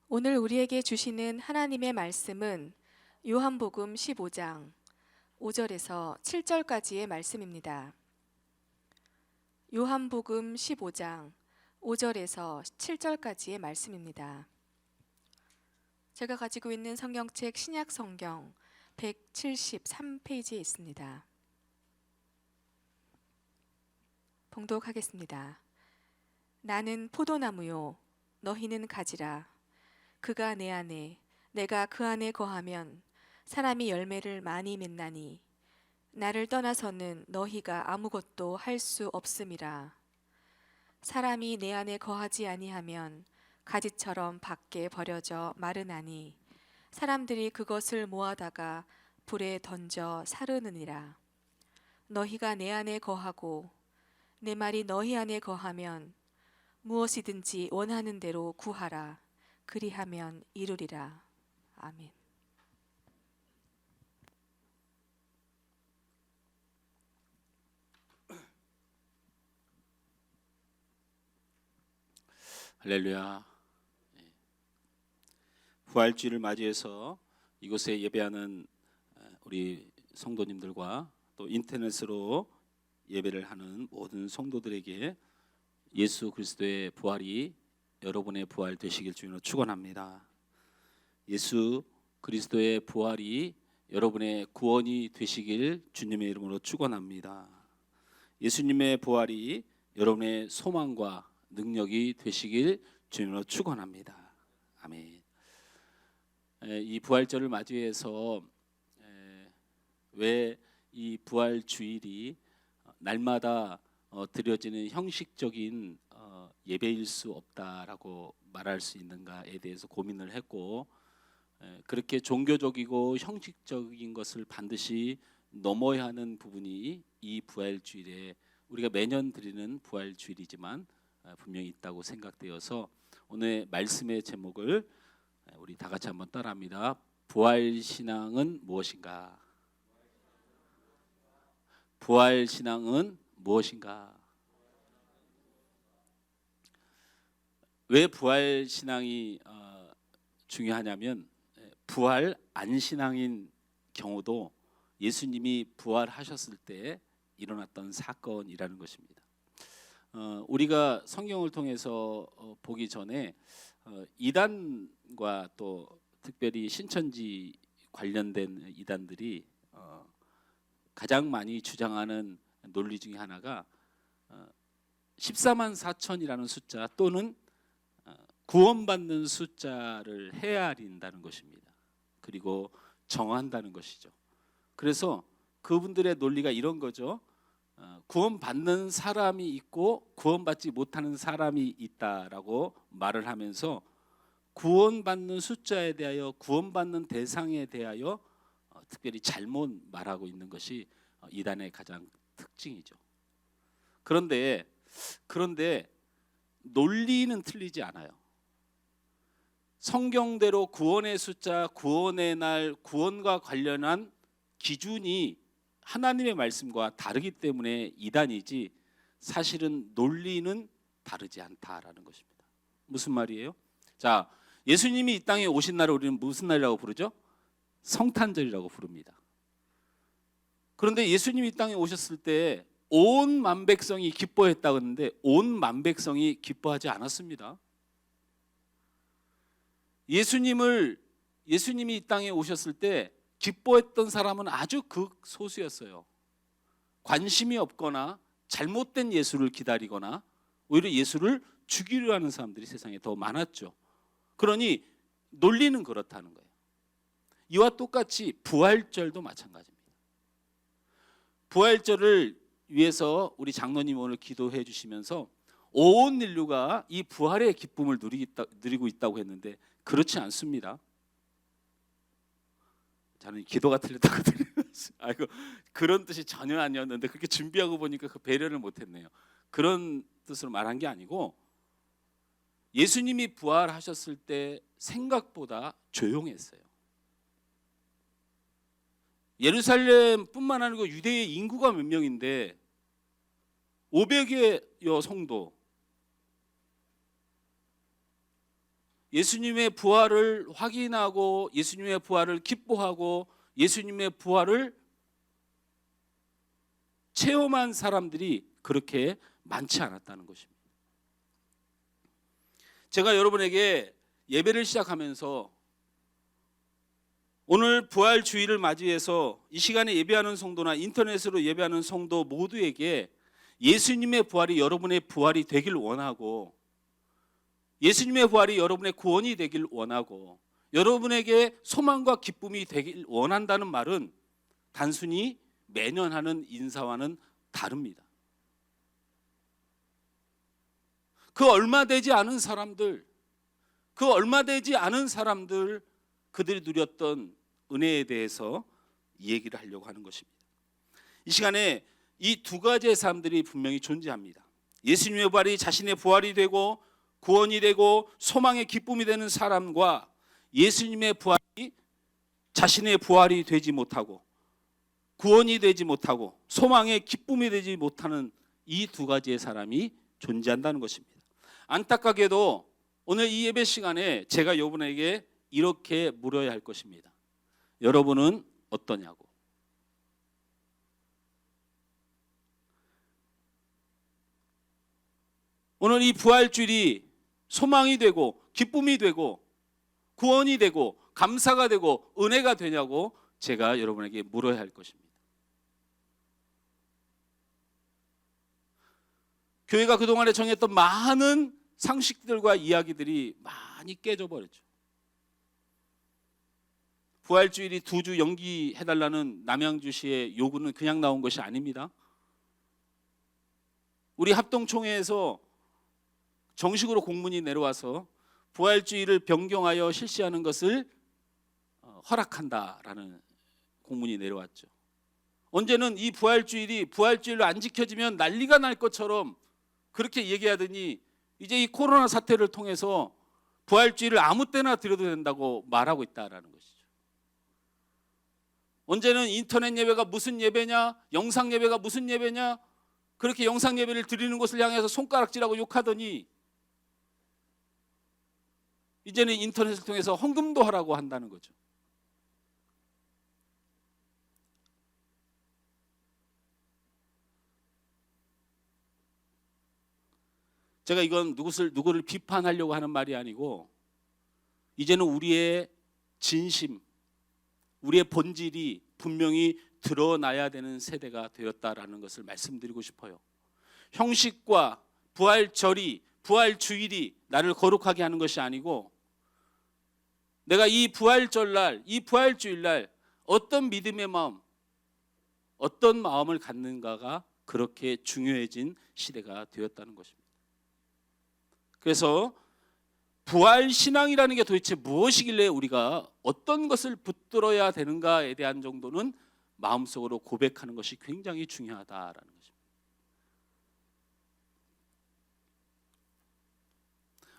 오늘 우리에게 주시는 하나님의 말씀은 요한복음 15장 5절에서 7절까지의 말씀입니다. 요한복음 15장 5절에서 7절까지의 말씀입니다. 제가 가지고 있는 성경책 신약 성경 173페이지에 있습니다. 봉독하겠습니다. 나는 포도나무요 너희는 가지라. 그가 내 안에 내가 그 안에 거하면 사람이 열매를 많이 맺나니 나를 떠나서는 너희가 아무것도 할 수 없음이라. 사람이 내 안에 거하지 아니하면 가지처럼 밖에 버려져 마르나니 사람들이 그것을 모아다가 불에 던져 사르느니라. 너희가 내 안에 거하고 내 말이 너희 안에 거하면 무엇이든지 원하는 대로 구하라. 그리하면 이루리라. 아멘. 할렐루야. 부활주일을 맞이해서 이곳에 예배하는 우리 성도님들과 또 인터넷으로 예배를 하는 모든 성도들에게 예수 그리스도의 부활이 여러분의 부활 되시길 주님으로 축원합니다. 예수 그리스도의 부활이 여러분의 구원이 되시길 주님의 이름으로 축원합니다. 예수님의 부활이 여러분의 소망과 능력이 되시길 주님으로 축원합니다. 아멘. 이 부활절을 맞이해서 왜 이 부활 주일이 날마다 드려지는 형식적인 예배일 수 없다라고 말할 수 있는가에 대해서 고민을 했고, 그렇게 종교적이고 형식적인 것을 반드시 넘어야 하는 부분이 이 부활 주일에 우리가 매년 드리는 부활 주일이지만 분명히 있다고 생각되어서 오늘 말씀의 제목을 우리 다 같이 한번 따라합니다. 부활 신앙은 무엇인가? 부활 신앙은 무엇인가? 왜 부활 신앙이 중요하냐면 부활 안 신앙인 경우도 예수님이 부활하셨을 때 일어났던 사건이라는 것입니다. 우리가 성경을 통해서 보기 전에 이단과 또 특별히 신천지 관련된 이단들이 가장 많이 주장하는 논리 중에 하나가 14만 4천이라는 숫자 또는 구원받는 숫자를 헤아린다는 것입니다. 그리고 정한다는 것이죠. 그래서 그분들의 논리가 이런 거죠. 구원받는 사람이 있고 구원받지 못하는 사람이 있다라고 말을 하면서 구원받는 숫자에 대하여 구원받는 대상에 대하여 특별히 잘못 말하고 있는 것이 이단의 가장 특징이죠. 그런데 논리는 틀리지 않아요. 성경대로 구원의 숫자, 구원의 날, 구원과 관련한 기준이 하나님의 말씀과 다르기 때문에 이단이지 사실은 논리는 다르지 않다라는 것입니다. 무슨 말이에요? 자, 예수님이 이 땅에 오신 날을 우리는 무슨 날이라고 부르죠? 성탄절이라고 부릅니다. 그런데 예수님이 이 땅에 오셨을 때 온 만백성이 기뻐했다고 했는데 온 만백성이 기뻐하지 않았습니다. 예수님이 이 땅에 오셨을 때 기뻐했던 사람은 아주 극소수였어요. 관심이 없거나 잘못된 예수를 기다리거나 오히려 예수를 죽이려 하는 사람들이 세상에 더 많았죠. 그러니 논리는 그렇다는 거예요. 이와 똑같이 부활절도 마찬가지입니다. 부활절을 위해서 우리 장로님 오늘 기도해 주시면서 온 인류가 이 부활의 기쁨을 누리고 있다고 했는데 그렇지 않습니다. 저는 기도가 틀렸다고 들렸어요. 아이고, 그런 뜻이 전혀 아니었는데 그렇게 준비하고 보니까 그 배려를 못했네요. 그런 뜻으로 말한 게 아니고 예수님이 부활하셨을 때 생각보다 조용했어요. 예루살렘뿐만 아니고 유대의 인구가 몇 명인데 500여 성도, 예수님의 부활을 확인하고 예수님의 부활을 기뻐하고 예수님의 부활을 체험한 사람들이 그렇게 많지 않았다는 것입니다. 제가 여러분에게 예배를 시작하면서 오늘 부활 주일을 맞이해서 이 시간에 예배하는 성도나 인터넷으로 예배하는 성도 모두에게 예수님의 부활이 여러분의 부활이 되길 원하고 예수님의 부활이 여러분의 구원이 되길 원하고 여러분에게 소망과 기쁨이 되길 원한다는 말은 단순히 매년 하는 인사와는 다릅니다. 그 얼마 되지 않은 사람들, 그들이 누렸던 은혜에 대해서 얘기를 하려고 하는 것입니다. 이 시간에 이 두 가지의 사람들이 분명히 존재합니다. 예수님의 부활이 자신의 부활이 되고 구원이 되고 소망의 기쁨이 되는 사람과 예수님의 부활이 자신의 부활이 되지 못하고 구원이 되지 못하고 소망의 기쁨이 되지 못하는 이 두 가지의 사람이 존재한다는 것입니다. 안타깝게도 오늘 이 예배 시간에 제가 여러분에게 이렇게 물어야 할 것입니다. 여러분은 어떠냐고. 오늘 이 부활주일이 소망이 되고 기쁨이 되고 구원이 되고 감사가 되고 은혜가 되냐고 제가 여러분에게 물어야 할 것입니다. 교회가 그동안에 정했던 많은 상식들과 이야기들이 많이 깨져버렸죠. 부활주일이 2주 연기해달라는 남양주시의 요구는 그냥 나온 것이 아닙니다. 우리 합동총회에서 정식으로 공문이 내려와서 부활주일을 변경하여 실시하는 것을 허락한다라는 공문이 내려왔죠. 언제는 이 부활주일로 안 지켜지면 난리가 날 것처럼 그렇게 얘기하더니 이제 이 코로나 사태를 통해서 부활주일을 아무 때나 드려도 된다고 말하고 있다라는 것이죠. 언제는 인터넷 예배가 무슨 예배냐, 영상 예배가 무슨 예배냐, 그렇게 영상 예배를 드리는 곳을 향해서 손가락질하고 욕하더니 이제는 인터넷을 통해서 헌금도 하라고 한다는 거죠. 제가 이건 누구를 비판하려고 하는 말이 아니고 이제는 우리의 진심, 우리의 본질이 분명히 드러나야 되는 세대가 되었다라는 것을 말씀드리고 싶어요. 형식과 부활절이, 부활주일이 나를 거룩하게 하는 것이 아니고 내가 이 부활절날, 이 부활주일날 어떤 믿음의 마음, 어떤 마음을 갖는가가 그렇게 중요해진 시대가 되었다는 것입니다. 그래서 부활신앙이라는 게 도대체 무엇이길래 우리가 어떤 것을 붙들어야 되는가에 대한 정도는 마음속으로 고백하는 것이 굉장히 중요하다라는 것입니다.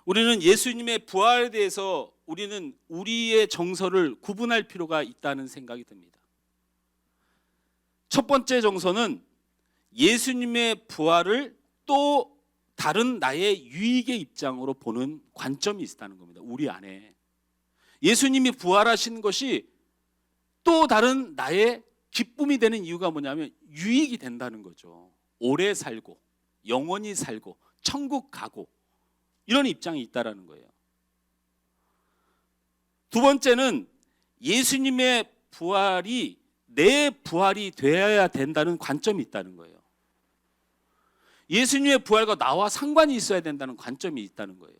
우리는 예수님의 부활에 대해서 우리는 우리의 정서를 구분할 필요가 있다는 생각이 듭니다. 첫 번째 정서는 예수님의 부활을 또 다른 나의 유익의 입장으로 보는 관점이 있다는 겁니다. 우리 안에 예수님이 부활하신 것이 또 다른 나의 기쁨이 되는 이유가 뭐냐면 유익이 된다는 거죠. 오래 살고 영원히 살고 천국 가고 이런 입장이 있다라는 거예요. 두 번째는 예수님의 부활이 내 부활이 되어야 된다는 관점이 있다는 거예요. 예수님의 부활과 나와 상관이 있어야 된다는 관점이 있다는 거예요.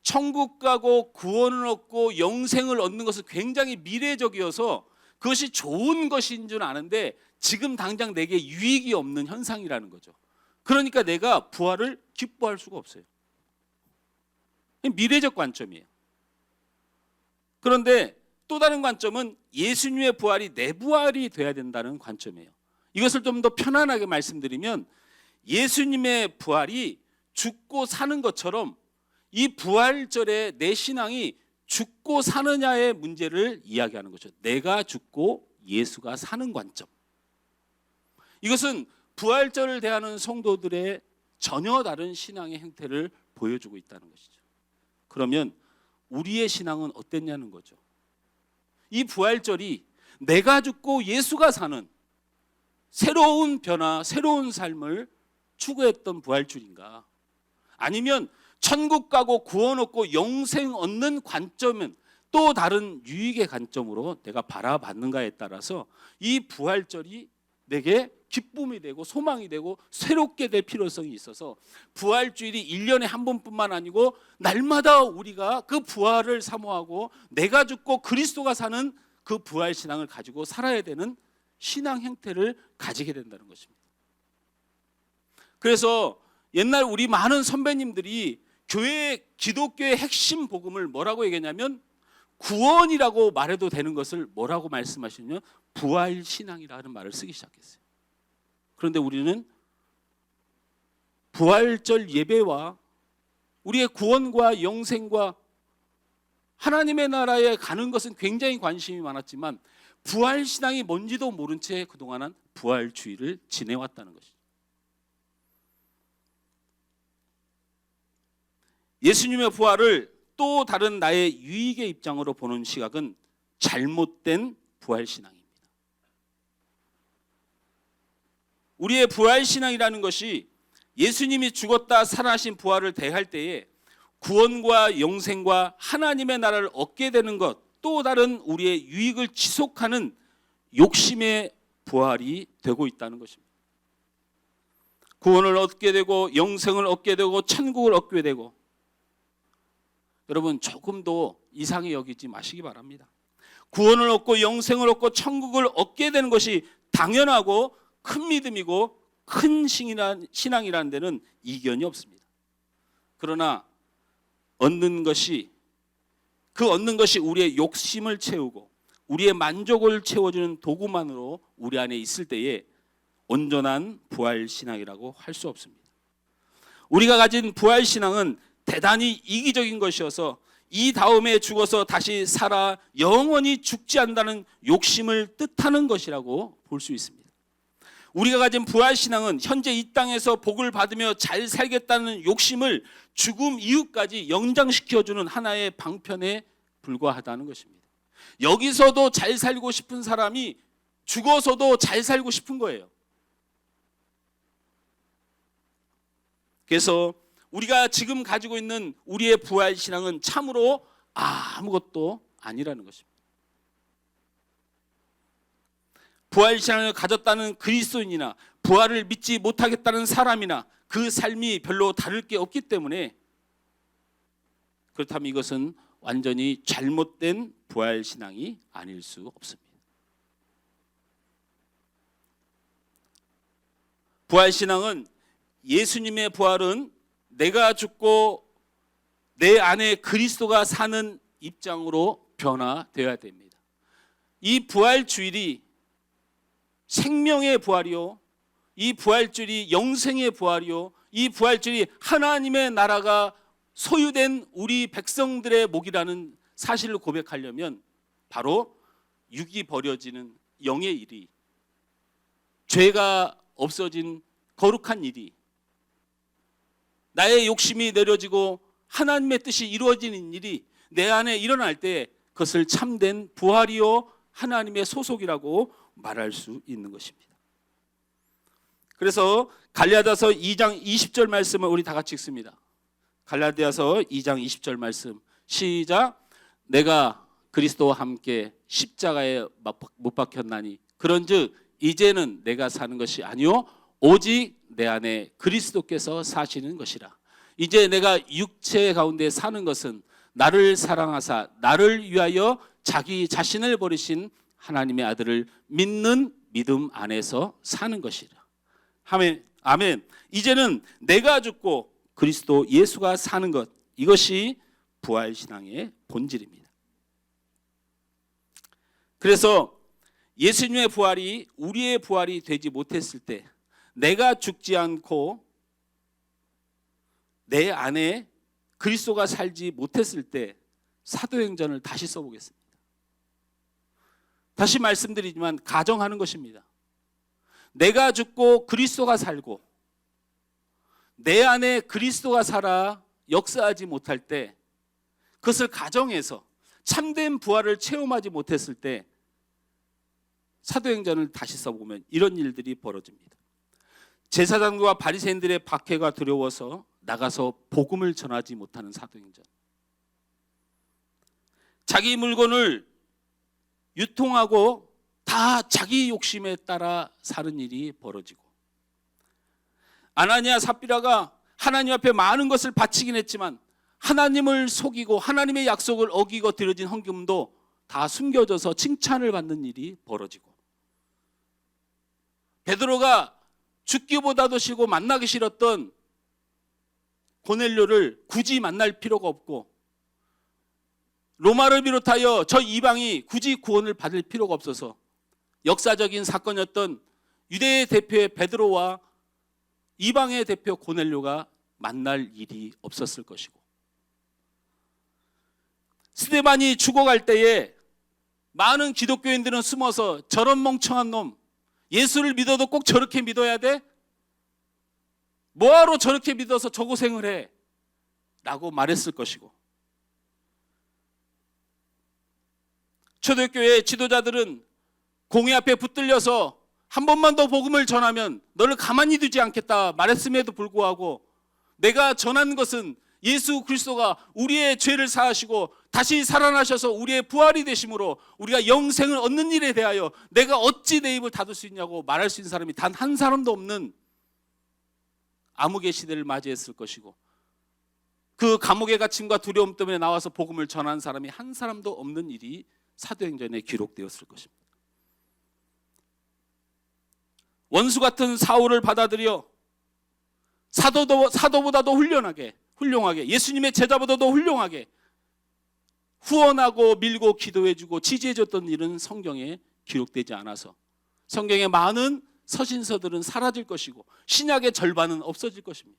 천국 가고 구원을 얻고 영생을 얻는 것은 굉장히 미래적이어서 그것이 좋은 것인 줄 아는데 지금 당장 내게 유익이 없는 현상이라는 거죠. 그러니까 내가 부활을 기뻐할 수가 없어요. 미래적 관점이에요. 그런데 또 다른 관점은 예수님의 부활이 내 부활이 돼야 된다는 관점이에요. 이것을 좀 더 편안하게 말씀드리면 예수님의 부활이 죽고 사는 것처럼 이 부활절에 내 신앙이 죽고 사느냐의 문제를 이야기하는 거죠. 내가 죽고 예수가 사는 관점. 이것은 부활절을 대하는 성도들의 전혀 다른 신앙의 행태를 보여주고 있다는 것이죠. 그러면 우리의 신앙은 어땠냐는 거죠. 이 부활절이 내가 죽고 예수가 사는 새로운 변화, 새로운 삶을 추구했던 부활주일인가? 아니면 천국 가고 구원 얻고 영생 얻는 관점은 또 다른 유익의 관점으로 내가 바라봤는가에 따라서 이 부활절이 내게 기쁨이 되고 소망이 되고 새롭게 될 필요성이 있어서 부활주일이 1년에 한 번뿐만 아니고 날마다 우리가 그 부활을 사모하고 내가 죽고 그리스도가 사는 그 부활 신앙을 가지고 살아야 되는 신앙 형태를 가지게 된다는 것입니다. 그래서 옛날 우리 많은 선배님들이 기독교의 핵심 복음을 뭐라고 얘기했냐면 구원이라고 말해도 되는 것을 뭐라고 말씀하시냐면 부활 신앙이라는 말을 쓰기 시작했어요. 그런데 우리는 부활절 예배와 우리의 구원과 영생과 하나님의 나라에 가는 것은 굉장히 관심이 많았지만 부활 신앙이 뭔지도 모른 채 그동안은 부활주의를 지내왔다는 것이죠. 예수님의 부활을 또 다른 나의 유익의 입장으로 보는 시각은 잘못된 부활 신앙입니다. 우리의 부활 신앙이라는 것이 예수님이 죽었다 살아나신 부활을 대할 때에 구원과 영생과 하나님의 나라를 얻게 되는 것, 또 다른 우리의 유익을 지속하는 욕심의 부활이 되고 있다는 것입니다. 구원을 얻게 되고 영생을 얻게 되고 천국을 얻게 되고, 여러분 조금도 이상히 여기지 마시기 바랍니다. 구원을 얻고 영생을 얻고 천국을 얻게 되는 것이 당연하고 큰 믿음이고 큰 신앙이라는 데는 이견이 없습니다. 그러나 얻는 것이 우리의 욕심을 채우고 우리의 만족을 채워주는 도구만으로 우리 안에 있을 때에 온전한 부활 신앙이라고 할 수 없습니다. 우리가 가진 부활 신앙은 대단히 이기적인 것이어서 이 다음에 죽어서 다시 살아 영원히 죽지 않는다는 욕심을 뜻하는 것이라고 볼 수 있습니다. 우리가 가진 부활 신앙은 현재 이 땅에서 복을 받으며 잘 살겠다는 욕심을 죽음 이후까지 연장시켜주는 하나의 방편에 불과하다는 것입니다. 여기서도 잘 살고 싶은 사람이 죽어서도 잘 살고 싶은 거예요. 그래서 우리가 지금 가지고 있는 우리의 부활 신앙은 참으로 아무것도 아니라는 것입니다. 부활 신앙을 가졌다는 그리스도인이나 부활을 믿지 못하겠다는 사람이나 그 삶이 별로 다를 게 없기 때문에, 그렇다면 이것은 완전히 잘못된 부활 신앙이 아닐 수 없습니다. 부활 신앙은, 예수님의 부활은 내가 죽고 내 안에 그리스도가 사는 입장으로 변화되어야 됩니다. 이 부활 주일이 생명의 부활이요, 이 부활주일이 영생의 부활이요, 이 부활주일이 하나님의 나라가 소유된 우리 백성들의 목이라는 사실을 고백하려면 바로 육이 버려지는 영의 일이, 죄가 없어진 거룩한 일이, 나의 욕심이 내려지고 하나님의 뜻이 이루어지는 일이 내 안에 일어날 때 그것을 참된 부활이요 하나님의 소속이라고 말할 수 있는 것입니다. 그래서 갈라디아서 2장 20절 말씀을 우리 다 같이 읽습니다. 갈라디아서 2장 20절 말씀 시작. 내가 그리스도와 함께 십자가에 못 박혔나니 그런즉 이제는 내가 사는 것이 아니요 오직 내 안에 그리스도께서 사시는 것이라. 이제 내가 육체 가운데 사는 것은 나를 사랑하사 나를 위하여 자기 자신을 버리신 하나님의 아들을 믿는 믿음 안에서 사는 것이라. 아멘. 이제는 내가 죽고 그리스도 예수가 사는 것, 이것이 부활신앙의 본질입니다. 그래서 예수님의 부활이 우리의 부활이 되지 못했을 때, 내가 죽지 않고 내 안에 그리스도가 살지 못했을 때 사도행전을 다시 써보겠습니다. 다시 말씀드리지만 가정하는 것입니다. 내가 죽고 그리스도가 살고 내 안에 그리스도가 살아 역사하지 못할 때 그것을 가정해서 참된 부활을 체험하지 못했을 때 사도행전을 다시 써보면 이런 일들이 벌어집니다. 제사장과 바리새인들의 박해가 두려워서 나가서 복음을 전하지 못하는 사도행전. 자기 물건을 유통하고 다 자기 욕심에 따라 사는 일이 벌어지고, 아나니아 삽비라가 하나님 앞에 많은 것을 바치긴 했지만 하나님을 속이고 하나님의 약속을 어기고 드려진 헌금도 다 숨겨져서 칭찬을 받는 일이 벌어지고, 베드로가 죽기보다도 싫고 만나기 싫었던 고넬료를 굳이 만날 필요가 없고, 로마를 비롯하여 저 이방이 굳이 구원을 받을 필요가 없어서 역사적인 사건이었던 유대의 대표의 베드로와 이방의 대표 고넬료가 만날 일이 없었을 것이고, 스데반이 죽어갈 때에 많은 기독교인들은 숨어서 저런 멍청한 놈, 예수를 믿어도 꼭 저렇게 믿어야 돼? 뭐하러 저렇게 믿어서 저 고생을 해? 라고 말했을 것이고, 초대교회 지도자들은 공회 앞에 붙들려서 한 번만 더 복음을 전하면 너를 가만히 두지 않겠다 말했음에도 불구하고, 내가 전한 것은 예수 그리스도가 우리의 죄를 사하시고 다시 살아나셔서 우리의 부활이 되심으로 우리가 영생을 얻는 일에 대하여 내가 어찌 내 입을 닫을 수 있냐고 말할 수 있는 사람이 단 한 사람도 없는 암흑의 시대를 맞이했을 것이고, 그 감옥의 갇힘과 두려움 때문에 나와서 복음을 전한 사람이 한 사람도 없는 일이 사도행전에 기록되었을 것입니다. 원수 같은 사울을 받아들여 사도보다도 훌륭하게 예수님의 제자보다도 훌륭하게 후원하고 밀고 기도해주고 지지해줬던 일은 성경에 기록되지 않아서 성경의 많은 서신서들은 사라질 것이고 신약의 절반은 없어질 것입니다.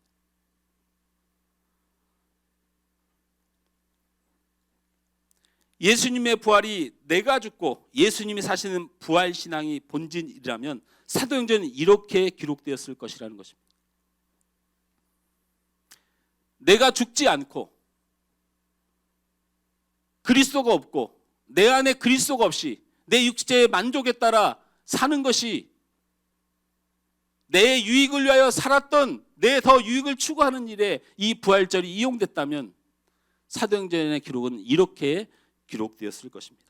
예수님의 부활이 내가 죽고 예수님이 사시는 부활신앙이 본질이라면 사도행전은 이렇게 기록되었을 것이라는 것입니다. 내가 죽지 않고 그리스도가 없고 내 안에 그리스도가 없이 내 육체의 만족에 따라 사는 것이 내 유익을 위하여 살았던 내 더 유익을 추구하는 일에 이 부활절이 이용됐다면 사도행전의 기록은 이렇게 기록되었을 것입니다.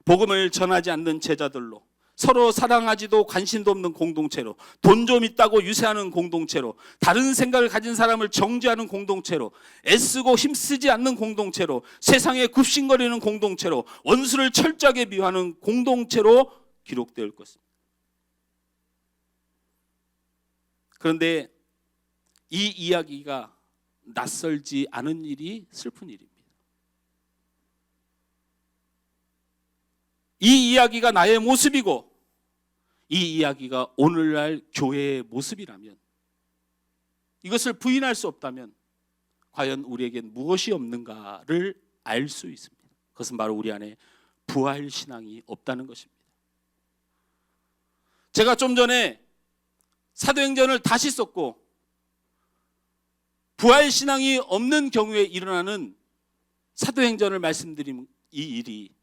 복음을 전하지 않는 제자들로, 서로 사랑하지도 관심도 없는 공동체로, 돈 좀 있다고 유세하는 공동체로, 다른 생각을 가진 사람을 정죄하는 공동체로, 애쓰고 힘쓰지 않는 공동체로, 세상에 굽신거리는 공동체로, 원수를 철저하게 미워하는 공동체로 기록되어 것입니다. 그런데 이 이야기가 낯설지 않은 일이 슬픈 일입니다. 이 이야기가 나의 모습이고 이 이야기가 오늘날 교회의 모습이라면, 이것을 부인할 수 없다면 과연 우리에겐 무엇이 없는가를 알 수 있습니다. 그것은 바로 우리 안에 부활신앙이 없다는 것입니다. 제가 좀 전에 사도행전을 다시 썼고 부활신앙이 없는 경우에 일어나는 사도행전을 말씀드린 이 일이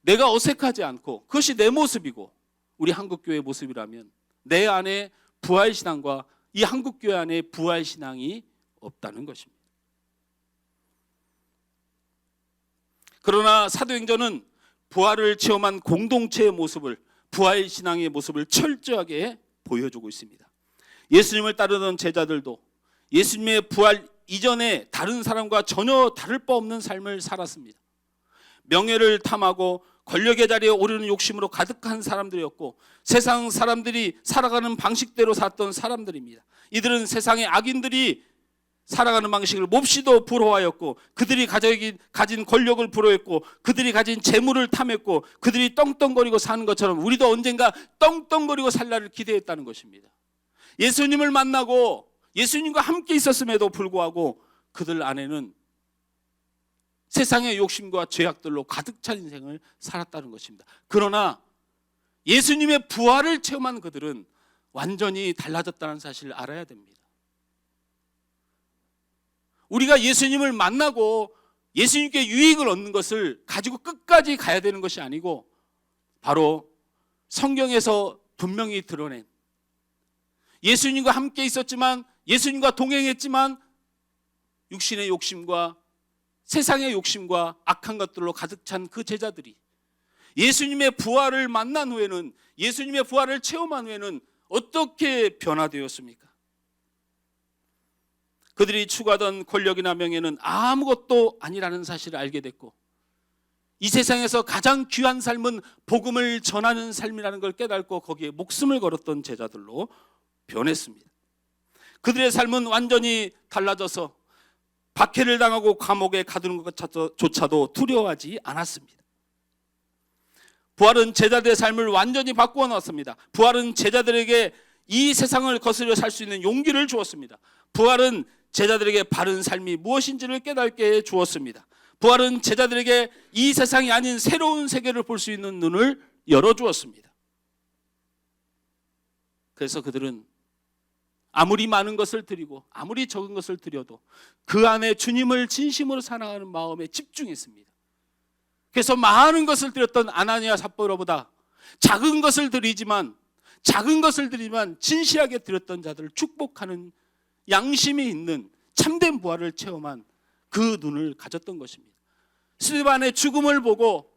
내가 어색하지 않고 그것이 내 모습이고 우리 한국교회의 모습이라면 내 안에 부활신앙과 이 한국교회 안에 부활신앙이 없다는 것입니다. 그러나 사도행전은 부활을 체험한 공동체의 모습을, 부활신앙의 모습을 철저하게 보여주고 있습니다. 예수님을 따르던 제자들도 예수님의 부활 이전에 다른 사람과 전혀 다를 바 없는 삶을 살았습니다. 명예를 탐하고 권력의 자리에 오르는 욕심으로 가득한 사람들이었고 세상 사람들이 살아가는 방식대로 살았던 사람들입니다. 이들은 세상의 악인들이 살아가는 방식을 몹시도 부러워하였고 그들이 가진 권력을 부러워했고 그들이 가진 재물을 탐했고 그들이 떵떵거리고 사는 것처럼 우리도 언젠가 떵떵거리고 살 날을 기대했다는 것입니다. 예수님을 만나고 예수님과 함께 있었음에도 불구하고 그들 안에는 세상의 욕심과 죄악들로 가득 찬 인생을 살았다는 것입니다. 그러나 예수님의 부활을 체험한 그들은 완전히 달라졌다는 사실을 알아야 됩니다. 우리가 예수님을 만나고 예수님께 유익을 얻는 것을 가지고 끝까지 가야 되는 것이 아니고 바로 성경에서 분명히 드러낸 예수님과 함께 있었지만 예수님과 동행했지만 육신의 욕심과 세상의 욕심과 악한 것들로 가득 찬 그 제자들이 예수님의 부활을 만난 후에는 예수님의 부활을 체험한 후에는 어떻게 변화되었습니까? 그들이 추구하던 권력이나 명예는 아무것도 아니라는 사실을 알게 됐고 이 세상에서 가장 귀한 삶은 복음을 전하는 삶이라는 걸 깨닫고 거기에 목숨을 걸었던 제자들로 변했습니다. 그들의 삶은 완전히 달라져서 박해를 당하고 감옥에 가두는 것조차도 두려워하지 않았습니다. 부활은 제자들의 삶을 완전히 바꾸어 놨습니다. 부활은 제자들에게 이 세상을 거스려 살 수 있는 용기를 주었습니다. 부활은 제자들에게 바른 삶이 무엇인지를 깨닫게 해 주었습니다. 부활은 제자들에게 이 세상이 아닌 새로운 세계를 볼 수 있는 눈을 열어주었습니다. 그래서 그들은 아무리 많은 것을 드리고 아무리 적은 것을 드려도 그 안에 주님을 진심으로 사랑하는 마음에 집중했습니다. 그래서 많은 것을 드렸던 아나니아 삽비라보다 작은 것을 드리지만 진실하게 드렸던 자들을 축복하는 양심이 있는 참된 부활을 체험한 그 눈을 가졌던 것입니다. 스데반의 죽음을 보고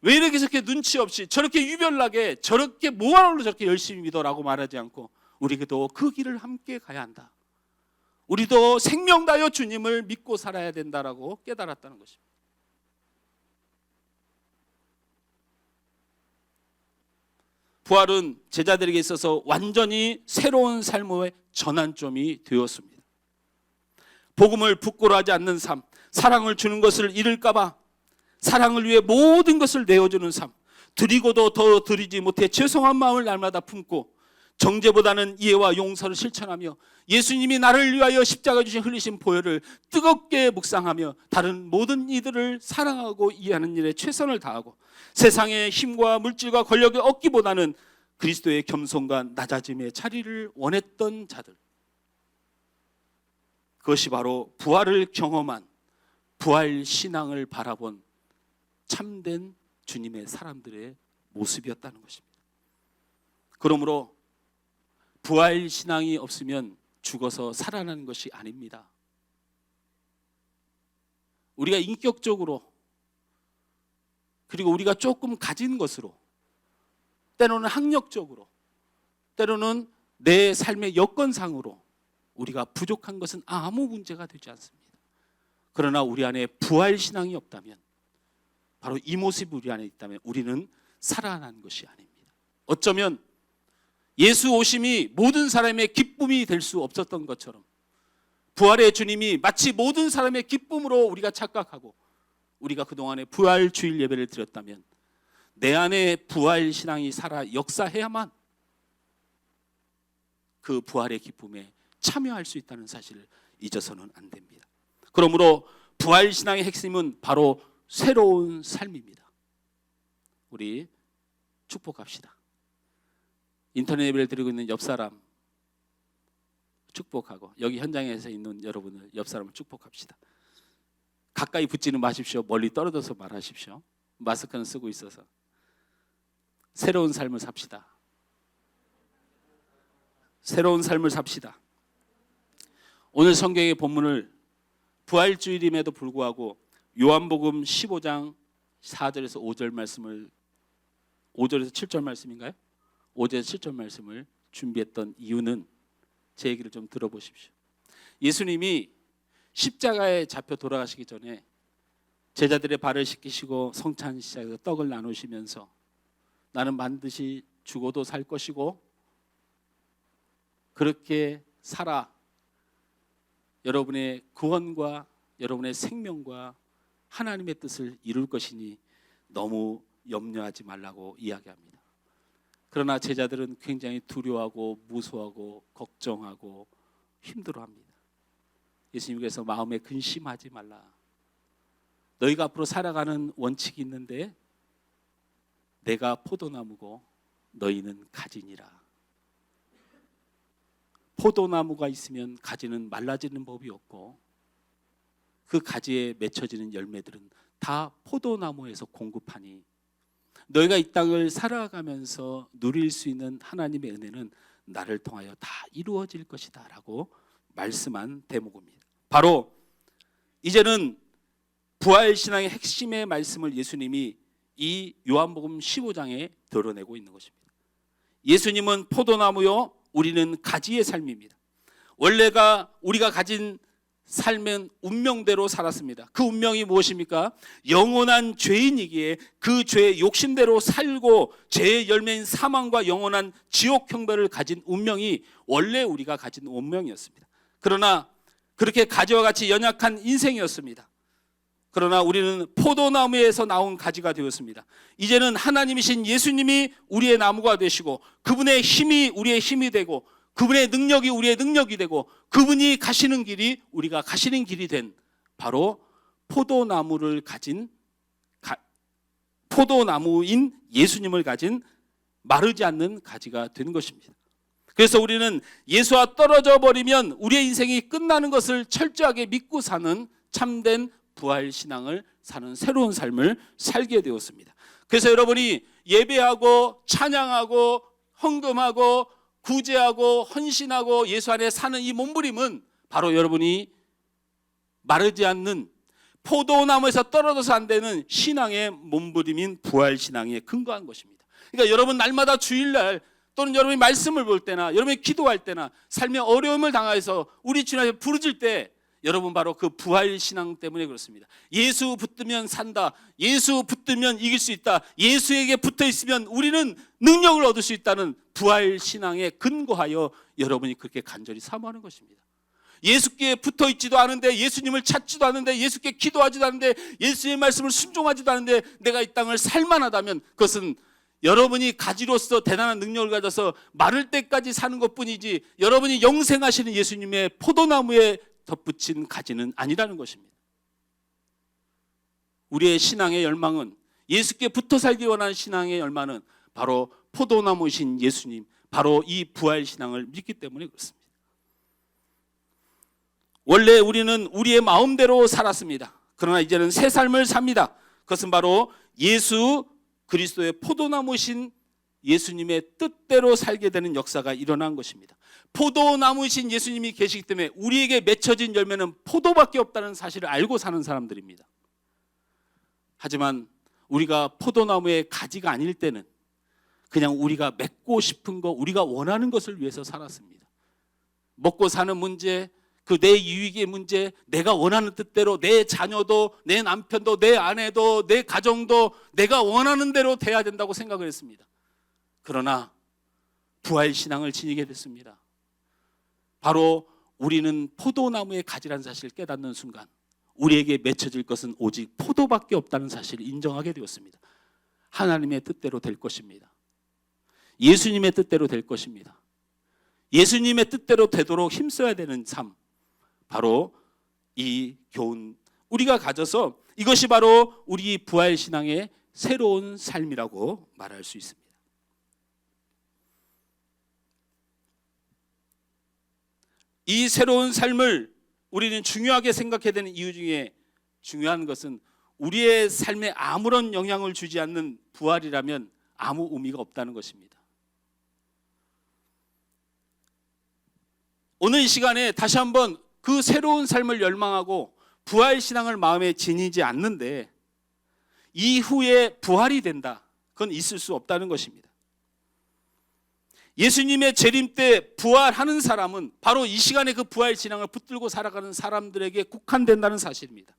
왜 이렇게 저렇게 눈치 없이 저렇게 유별나게 저렇게 뭐하러 저렇게 열심히 믿어라고 말하지 않고 우리도 그 길을 함께 가야 한다. 우리도 생명 다하여 주님을 믿고 살아야 된다라고 깨달았다는 것입니다. 부활은 제자들에게 있어서 완전히 새로운 삶의 전환점이 되었습니다. 복음을 부끄러워하지 않는 삶, 사랑을 주는 것을 잃을까 봐 사랑을 위해 모든 것을 내어주는 삶, 드리고도 더 드리지 못해 죄송한 마음을 날마다 품고 정죄보다는 이해와 용서를 실천하며 예수님이 나를 위하여 십자가 주신 흘리신 보혈을 뜨겁게 묵상하며 다른 모든 이들을 사랑하고 이해하는 일에 최선을 다하고 세상의 힘과 물질과 권력을 얻기보다는 그리스도의 겸손과 낮아짐의 자리를 원했던 자들, 그것이 바로 부활을 경험한 부활 신앙을 바라본 참된 주님의 사람들의 모습이었다는 것입니다. 그러므로 부활 신앙이 없으면 죽어서 살아나는 것이 아닙니다. 우리가 인격적으로 그리고 우리가 조금 가진 것으로 때로는 학력적으로 때로는 내 삶의 여건상으로 우리가 부족한 것은 아무 문제가 되지 않습니다. 그러나 우리 안에 부활 신앙이 없다면 바로 이 모습이 우리 안에 있다면 우리는 살아난 것이 아닙니다. 어쩌면 예수 오심이 모든 사람의 기쁨이 될 수 없었던 것처럼 부활의 주님이 마치 모든 사람의 기쁨으로 우리가 착각하고 우리가 그동안에 부활 주일 예배를 드렸다면 내 안에 부활 신앙이 살아 역사해야만 그 부활의 기쁨에 참여할 수 있다는 사실을 잊어서는 안 됩니다. 그러므로 부활 신앙의 핵심은 바로 새로운 삶입니다. 우리 축복합시다. 인터넷 예배를 드리고 있는 옆 사람 축복하고 여기 현장에서 있는 여러분을 옆 사람을 축복합시다. 가까이 붙지는 마십시오. 멀리 떨어져서 말하십시오. 마스크는 쓰고 있어서. 새로운 삶을 삽시다. 새로운 삶을 삽시다. 오늘 성경의 본문을 부활주일임에도 불구하고 요한복음 15장 4절에서 5절 말씀을 5절에서 7절 말씀인가요? 5절에서 7절 말씀을 준비했던 이유는 제 얘기를 좀 들어보십시오. 예수님이 십자가에 잡혀 돌아가시기 전에 제자들의 발을 씻기시고 성찬 시작해서 떡을 나누시면서 나는 반드시 죽어도 살 것이고 그렇게 살아 여러분의 구원과 여러분의 생명과 하나님의 뜻을 이룰 것이니 너무 염려하지 말라고 이야기합니다. 그러나 제자들은 굉장히 두려워하고 무서워하고 걱정하고 힘들어합니다. 예수님께서 마음에 근심하지 말라. 너희가 앞으로 살아가는 원칙이 있는데 내가 포도나무고 너희는 가지니라. 포도나무가 있으면 가지는 말라지는 법이 없고 그 가지에 맺혀지는 열매들은 다 포도나무에서 공급하니 너희가 이 땅을 살아가면서 누릴 수 있는 하나님의 은혜는 나를 통하여 다 이루어질 것이다 라고 말씀한 대목입니다. 바로 이제는 부활신앙의 핵심의 말씀을 예수님이 이 요한복음 15장에 드러내고 있는 것입니다. 예수님은 포도나무요 우리는 가지의 삶입니다. 원래가 우리가 가진 삶은 운명대로 살았습니다. 그 운명이 무엇입니까? 영원한 죄인이기에 그 죄의 욕심대로 살고 죄의 열매인 사망과 영원한 지옥 형벌을 가진 운명이 원래 우리가 가진 운명이었습니다. 그러나 그렇게 가지와 같이 연약한 인생이었습니다. 그러나 우리는 포도나무에서 나온 가지가 되었습니다. 이제는 하나님이신 예수님이 우리의 나무가 되시고 그분의 힘이 우리의 힘이 되고 그분의 능력이 우리의 능력이 되고 그분이 가시는 길이 우리가 가시는 길이 된 바로 포도나무를 가진 포도나무인 예수님을 가진 마르지 않는 가지가 된 것입니다. 그래서 우리는 예수와 떨어져 버리면 우리의 인생이 끝나는 것을 철저하게 믿고 사는 참된 부활신앙을 사는 새로운 삶을 살게 되었습니다. 그래서 여러분이 예배하고 찬양하고 헌금하고 구제하고 헌신하고 예수 안에 사는 이 몸부림은 바로 여러분이 마르지 않는 포도나무에서 떨어져서 안 되는 신앙의 몸부림인 부활신앙에 근거한 것입니다. 그러니까 여러분 날마다 주일날 또는 여러분이 말씀을 볼 때나 여러분이 기도할 때나 삶의 어려움을 당해서 우리 주님 앞에 부르질 때 여러분 바로 그 부활신앙 때문에 그렇습니다. 예수 붙들면 산다. 예수 붙들면 이길 수 있다. 예수에게 붙어 있으면 우리는 능력을 얻을 수 있다는 부활신앙에 근거하여 여러분이 그렇게 간절히 사모하는 것입니다. 예수께 붙어 있지도 않은데 예수님을 찾지도 않는데 예수께 기도하지도 않는데 예수의 말씀을 순종하지도 않는데 내가 이 땅을 살만하다면 그것은 여러분이 가지로서 대단한 능력을 가져서 마를 때까지 사는 것뿐이지 여러분이 영생하시는 예수님의 포도나무에 덧붙인 가지는 아니라는 것입니다. 우리의 신앙의 열망은 예수께 붙어 살기 원하는 신앙의 열망은 바로 포도나무이신 예수님, 바로 이 부활신앙을 믿기 때문에 그렇습니다. 원래 우리는 우리의 마음대로 살았습니다. 그러나 이제는 새 삶을 삽니다. 그것은 바로 예수 그리스도의 포도나무이신 예수님의 뜻대로 살게 되는 역사가 일어난 것입니다. 포도나무이신 예수님이 계시기 때문에 우리에게 맺혀진 열매는 포도밖에 없다는 사실을 알고 사는 사람들입니다. 하지만 우리가 포도나무의 가지가 아닐 때는 그냥 우리가 맺고 싶은 거, 우리가 원하는 것을 위해서 살았습니다. 먹고 사는 문제, 그 내 유익의 문제, 내가 원하는 뜻대로 내 자녀도, 내 남편도, 내 아내도, 내 가정도 내가 원하는 대로 돼야 된다고 생각을 했습니다. 그러나 부활신앙을 지니게 됐습니다. 바로 우리는 포도나무의 가지라는 사실을 깨닫는 순간 우리에게 맺혀질 것은 오직 포도밖에 없다는 사실을 인정하게 되었습니다. 하나님의 뜻대로 될 것입니다. 예수님의 뜻대로 될 것입니다. 예수님의 뜻대로 되도록 힘써야 되는 삶, 바로 이 교훈 우리가 가져서 이것이 바로 우리 부활신앙의 새로운 삶이라고 말할 수 있습니다. 이 새로운 삶을 우리는 중요하게 생각해야 되는 이유 중에 중요한 것은 우리의 삶에 아무런 영향을 주지 않는 부활이라면 아무 의미가 없다는 것입니다. 오늘 이 시간에 다시 한번 그 새로운 삶을 열망하고 부활신앙을 마음에 지니지 않는데 이후에 부활이 된다. 그건 있을 수 없다는 것입니다. 예수님의 재림 때 부활하는 사람은 바로 이 시간에 그 부활신앙을 붙들고 살아가는 사람들에게 국한된다는 사실입니다.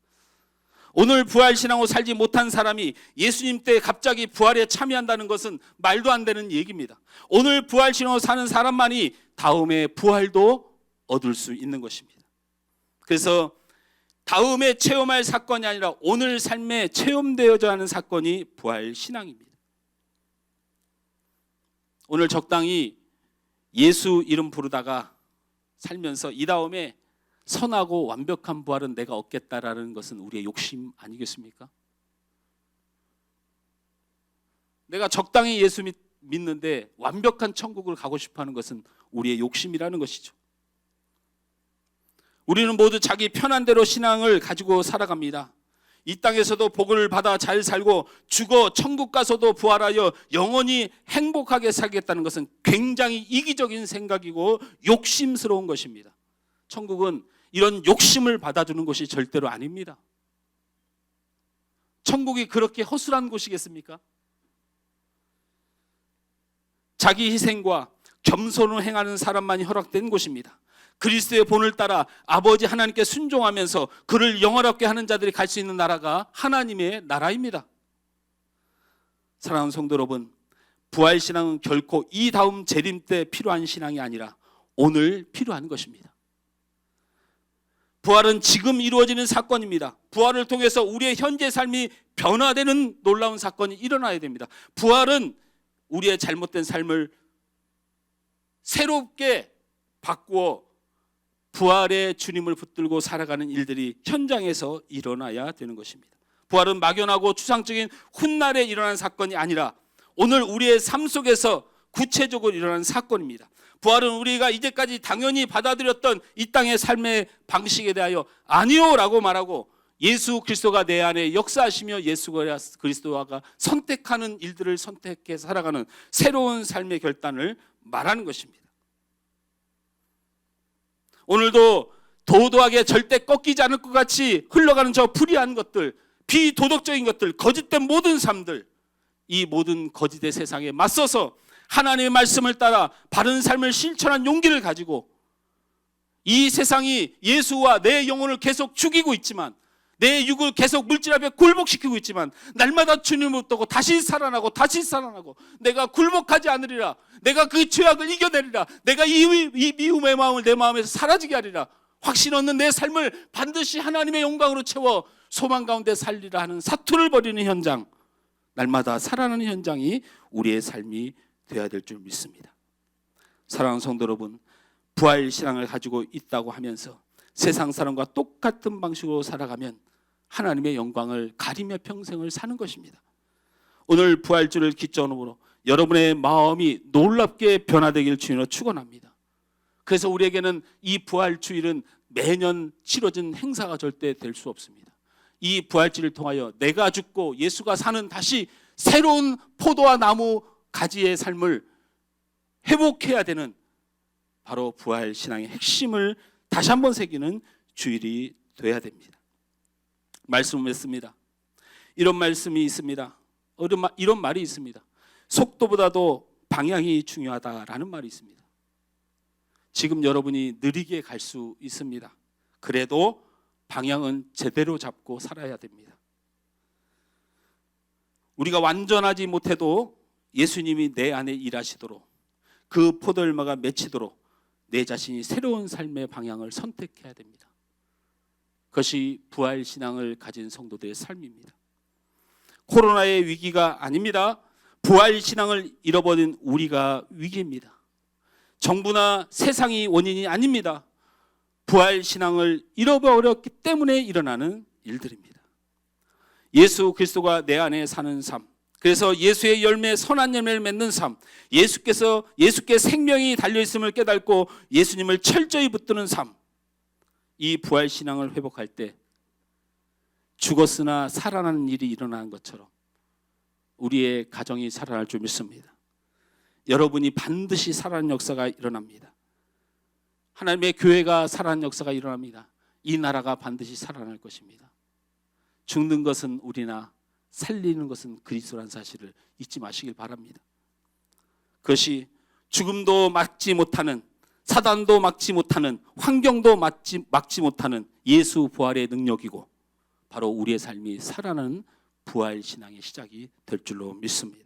오늘 부활신앙으로 살지 못한 사람이 예수님 때 갑자기 부활에 참여한다는 것은 말도 안 되는 얘기입니다. 오늘 부활신앙으로 사는 사람만이 다음에 부활도 얻을 수 있는 것입니다. 그래서 다음에 체험할 사건이 아니라 오늘 삶에 체험되어져 하는 사건이 부활신앙입니다. 오늘 적당히 예수 이름 부르다가 살면서 이 다음에 선하고 완벽한 부활은 내가 얻겠다라는 것은 우리의 욕심 아니겠습니까? 내가 적당히 예수 믿는데 완벽한 천국을 가고 싶어하는 것은 우리의 욕심이라는 것이죠. 우리는 모두 자기 편한 대로 신앙을 가지고 살아갑니다. 이 땅에서도 복을 받아 잘 살고 죽어 천국 가서도 부활하여 영원히 행복하게 살겠다는 것은 굉장히 이기적인 생각이고 욕심스러운 것입니다. 천국은 이런 욕심을 받아주는 곳이 절대로 아닙니다. 천국이 그렇게 허술한 곳이겠습니까? 자기 희생과 겸손을 행하는 사람만이 허락된 곳입니다. 그리스도의 본을 따라 아버지 하나님께 순종하면서 그를 영화롭게 하는 자들이 갈 수 있는 나라가 하나님의 나라입니다. 사랑하는 성도 여러분, 부활신앙은 결코 이 다음 재림 때 필요한 신앙이 아니라 오늘 필요한 것입니다. 부활은 지금 이루어지는 사건입니다. 부활을 통해서 우리의 현재 삶이 변화되는 놀라운 사건이 일어나야 됩니다. 부활은 우리의 잘못된 삶을 새롭게 바꾸어 부활의 주님을 붙들고 살아가는 일들이 현장에서 일어나야 되는 것입니다. 부활은 막연하고 추상적인 훗날에 일어난 사건이 아니라 오늘 우리의 삶 속에서 구체적으로 일어난 사건입니다. 부활은 우리가 이제까지 당연히 받아들였던 이 땅의 삶의 방식에 대하여 아니요 라고 말하고 예수 그리스도가 내 안에 역사하시며 예수 그리스도가 선택하는 일들을 선택해 살아가는 새로운 삶의 결단을 말하는 것입니다. 오늘도 도도하게 절대 꺾이지 않을 것 같이 흘러가는 저 불의한 것들, 비도덕적인 것들, 거짓된 모든 삶들, 이 모든 거짓의 세상에 맞서서 하나님의 말씀을 따라 바른 삶을 실천한 용기를 가지고 이 세상이 예수와 내 영혼을 계속 죽이고 있지만 내 육을 계속 물질 앞에 굴복시키고 있지만 날마다 주님을 붙들고 다시 살아나고 내가 굴복하지 않으리라. 내가 그 죄악을 이겨내리라. 내가 이 미움의 마음을 내 마음에서 사라지게 하리라. 확신 없는 내 삶을 반드시 하나님의 영광으로 채워 소망 가운데 살리라 하는 사투를 벌이는 현장, 날마다 살아나는 현장이 우리의 삶이 되어야 될 줄 믿습니다. 사랑하는 성도 여러분, 부활 신앙을 가지고 있다고 하면서 세상 사람과 똑같은 방식으로 살아가면 하나님의 영광을 가리며 평생을 사는 것입니다. 오늘 부활주를 기점으로 여러분의 마음이 놀랍게 변화되길 주님으로 축원합니다. 그래서 우리에게는 이 부활주일은 매년 치러진 행사가 절대 될 수 없습니다. 이 부활주를 통하여 내가 죽고 예수가 사는 다시 새로운 포도와 나무 가지의 삶을 회복해야 되는 바로 부활 신앙의 핵심을 다시 한번 새기는 주일이 돼야 됩니다. 말씀을 했습니다. 이런 말씀이 있습니다. 이런 말이 있습니다. 속도보다도 방향이 중요하다라는 말이 있습니다. 지금 여러분이 느리게 갈 수 있습니다. 그래도 방향은 제대로 잡고 살아야 됩니다. 우리가 완전하지 못해도 예수님이 내 안에 일하시도록 그 포도열매가 맺히도록 내 자신이 새로운 삶의 방향을 선택해야 됩니다. 그것이 부활신앙을 가진 성도들의 삶입니다. 코로나의 위기가 아닙니다. 부활신앙을 잃어버린 우리가 위기입니다. 정부나 세상이 원인이 아닙니다. 부활신앙을 잃어버렸기 때문에 일어나는 일들입니다. 예수 그리스도가 내 안에 사는 삶, 그래서 예수의 열매, 선한 열매를 맺는 삶, 예수께 생명이 달려있음을 깨닫고 예수님을 철저히 붙드는 삶, 이 부활신앙을 회복할 때 죽었으나 살아나는 일이 일어나는 것처럼 우리의 가정이 살아날 줄 믿습니다. 여러분이 반드시 살아나는 역사가 일어납니다. 하나님의 교회가 살아나는 역사가 일어납니다. 이 나라가 반드시 살아날 것입니다. 죽는 것은 우리나 살리는 것은 그리스도라는 사실을 잊지 마시길 바랍니다. 그것이 죽음도 막지 못하는, 사단도 막지 못하는, 환경도 막지 못하는 예수 부활의 능력이고 바로 우리의 삶이 살아나는 부활 신앙의 시작이 될 줄로 믿습니다.